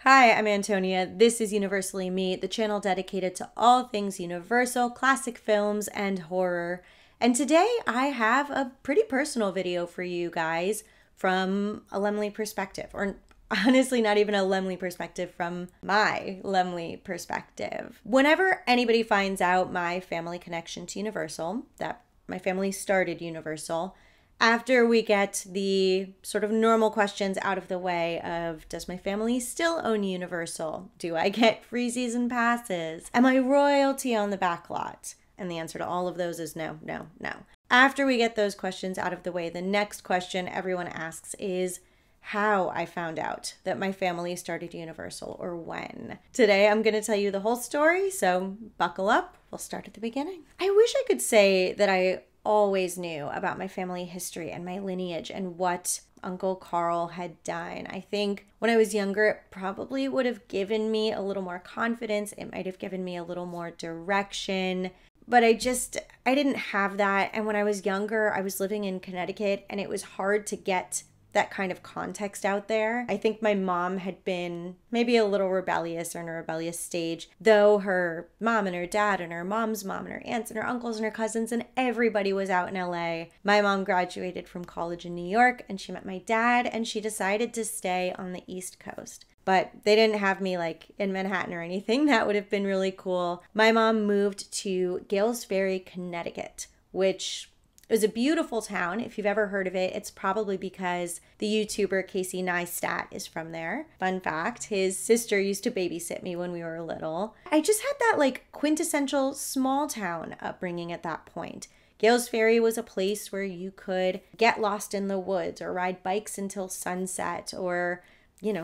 Hi, I'm Antonia. This is Universally Me, the channel dedicated to all things Universal, classic films, and horror. And today I have a pretty personal video for you guys from a Lemley perspective, or honestly, not even a Lemley perspective, from my Lemley perspective. Whenever anybody finds out my family connection to Universal, that my family started Universal, after we get the sort of normal questions out of the way of, does my family still own Universal? Do I get free season passes? Am I royalty on the back lot? And the answer to all of those is no, no, no. After we get those questions out of the way, the next question everyone asks is how I found out that my family started Universal, or when. Today I'm going to tell you the whole story, so buckle up. We'll start at the beginning. I wish I could say that I always knew about my family history and my lineage and what Uncle Carl had done. I think when I was younger, it probably would have given me a little more confidence. It might have given me a little more direction, but I didn't have that. And when I was younger, I was living in Connecticut and it was hard to get that kind of context out there. I think my mom had been maybe a little rebellious or in a rebellious stage, though her mom and her dad and her mom's mom and her aunts and her uncles and her cousins and everybody was out in LA. My mom graduated from college in New York and she met my dad and she decided to stay on the East Coast. But they didn't have me like in Manhattan or anything. That would have been really cool. My mom moved to Gales Ferry, Connecticut, which it was a beautiful town. If you've ever heard of it, it's probably because the YouTuber Casey Neistat is from there. Fun fact, his sister used to babysit me when we were little. I just had that like quintessential small town upbringing at that point. Gales Ferry was a place where you could get lost in the woods or ride bikes until sunset or,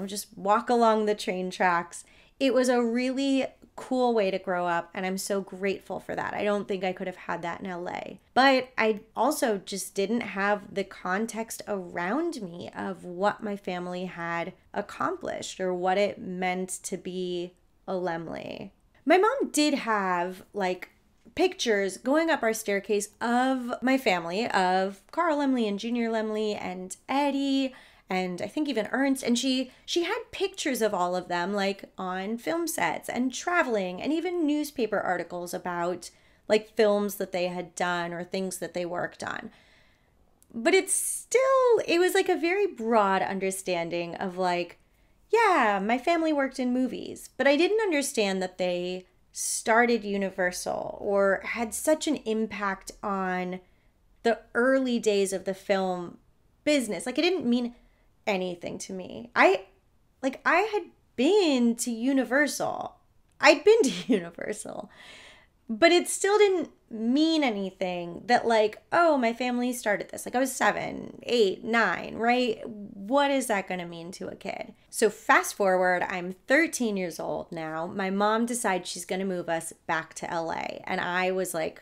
just walk along the train tracks. It was a really cool way to grow up, and I'm so grateful for that. I don't think I could have had that in LA. But I also just didn't have the context around me of what my family had accomplished or what it meant to be a Lemley. My mom did have like pictures going up our staircase of my family, of Carl Lemley and Junior Lemley and Eddie, and I think even Ernst, and she had pictures of all of them like on film sets and traveling and even newspaper articles about like films that they had done or things that they worked on. But it was like a very broad understanding of like, yeah, my family worked in movies, but I didn't understand that they started Universal or had such an impact on the early days of the film business. Like it didn't mean anything to me. I had been to Universal. I'd been to Universal. But it still didn't mean anything that like, oh, my family started this. Like I was 7, 8, 9, right? What is that going to mean to a kid? So fast forward, I'm 13 years old now. My mom decides she's going to move us back to LA. And I was like,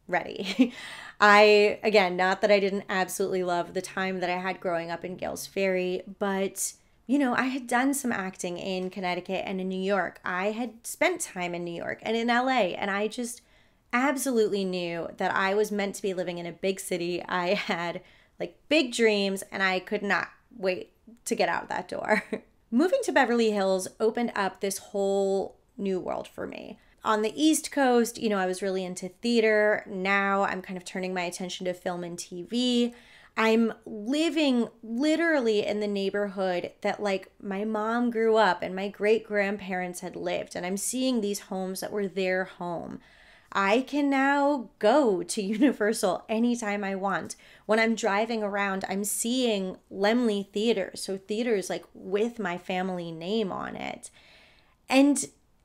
ready. Again, not that I didn't absolutely love the time that I had growing up in Gales Ferry, but I had done some acting in Connecticut and in New York. I had spent time in New York and in LA, and I just absolutely knew that I was meant to be living in a big city. I had like big dreams, and I could not wait to get out that door. Moving to Beverly Hills opened up this whole new world for me. On the East Coast, I was really into theater. Now I'm kind of turning my attention to film and TV. I'm living literally in the neighborhood that like my mom grew up and my great grandparents had lived. And I'm seeing these homes that were their home. I can now go to Universal anytime I want. When I'm driving around, I'm seeing Lemley theaters. So theaters like with my family name on it. And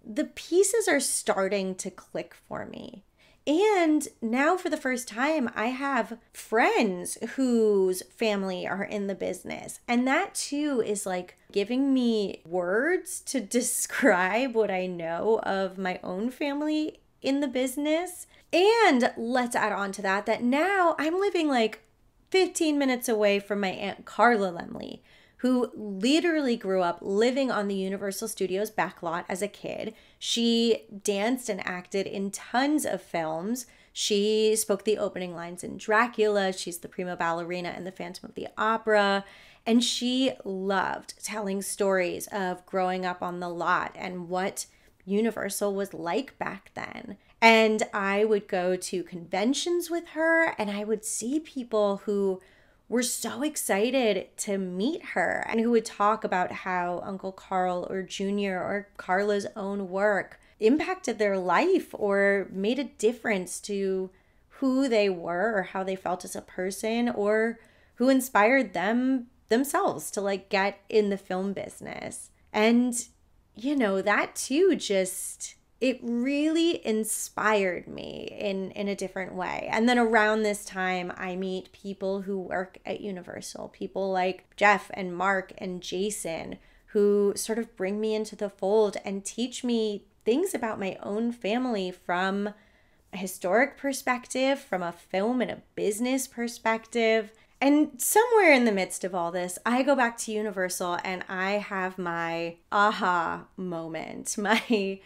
the pieces are starting to click for me. And now for the first time, I have friends whose family are in the business. And that too is like giving me words to describe what I know of my own family in the business. And let's add on to that now I'm living like 15 minutes away from my Aunt Carla Lemley, who literally grew up living on the Universal Studios backlot as a kid. She danced and acted in tons of films. She spoke the opening lines in Dracula. She's the prima ballerina in the Phantom of the Opera. And she loved telling stories of growing up on the lot and what Universal was like back then. And I would go to conventions with her, and I would see people who were so excited to meet her and who would talk about how Uncle Carl or Junior or Carla's own work impacted their life or made a difference to who they were or how they felt as a person, or who inspired them themselves to like get in the film business. And that too, just it really inspired me in a different way. And then around this time, I meet people who work at Universal, people like Jeff and Mark and Jason, who sort of bring me into the fold and teach me things about my own family from a historic perspective, from a film and a business perspective. And somewhere in the midst of all this, I go back to Universal and I have my aha moment, my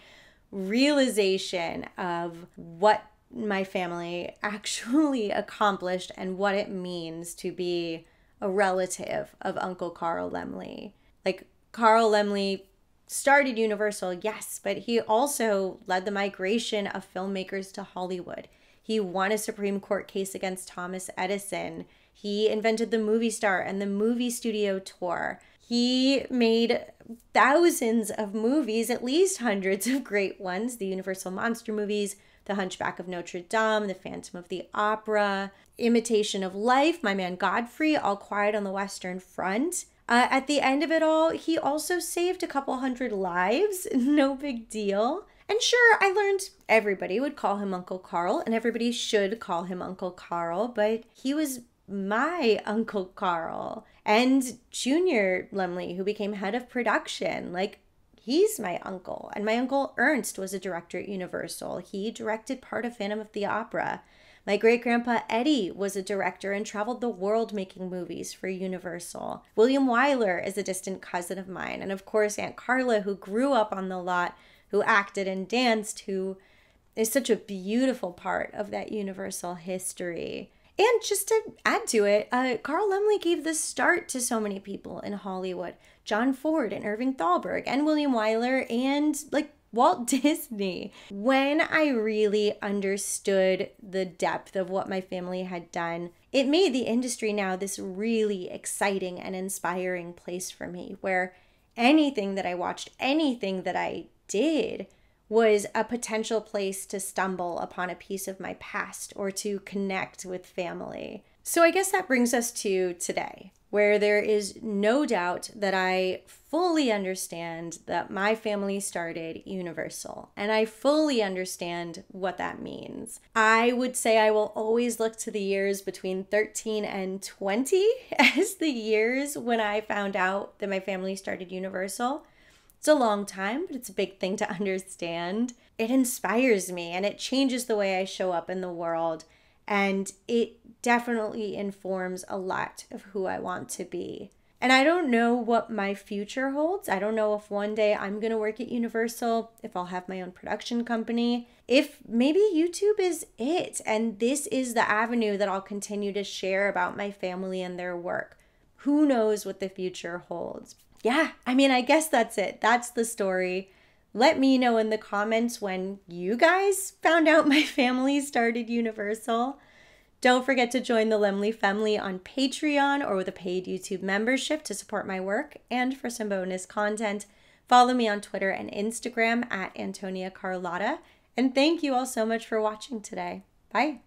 realization of what my family actually accomplished and what it means to be a relative of Uncle Carl Laemmle. Like, Carl Laemmle started Universal, yes, but he also led the migration of filmmakers to Hollywood. He won a Supreme Court case against Thomas Edison. He invented the movie star and the movie studio tour. He made thousands of movies, at least hundreds of great ones. The Universal Monster movies, The Hunchback of Notre Dame, The Phantom of the Opera, Imitation of Life, My Man Godfrey, All Quiet on the Western Front. At the end of it all, he also saved a couple hundred lives. No big deal. And sure, I learned everybody would call him Uncle Carl, and everybody should call him Uncle Carl, but he was my Uncle Carl. And Junior Laemmle, who became head of production, like, he's my uncle. And my uncle Ernst was a director at Universal. He directed part of Phantom of the Opera. My great-grandpa Eddie was a director and traveled the world making movies for Universal. William Wyler is a distant cousin of mine. And of course, Aunt Carla, who grew up on the lot, who acted and danced, who is such a beautiful part of that Universal history. And just to add to it, Carl Laemmle gave the start to so many people in Hollywood. John Ford and Irving Thalberg and William Wyler and Walt Disney. When I really understood the depth of what my family had done, it made the industry now this really exciting and inspiring place for me, where anything that I watched, anything that I did was a potential place to stumble upon a piece of my past or to connect with family. So I guess that brings us to today, where there is no doubt that I fully understand that my family started Universal, and I fully understand what that means. I would say I will always look to the years between 13 and 20 as the years when I found out that my family started Universal. It's a long time, but it's a big thing to understand. It inspires me and it changes the way I show up in the world. And it definitely informs a lot of who I want to be. And I don't know what my future holds. I don't know if one day I'm going to work at Universal, if I'll have my own production company, if maybe YouTube is it. And this is the avenue that I'll continue to share about my family and their work. Who knows what the future holds? Yeah, I guess that's it. That's the story. Let me know in the comments when you guys found out my family started Universal. Don't forget to join the Laemmle family on Patreon or with a paid YouTube membership to support my work. And for some bonus content, follow me on Twitter and Instagram at Antonia Carlotta. And thank you all so much for watching today. Bye.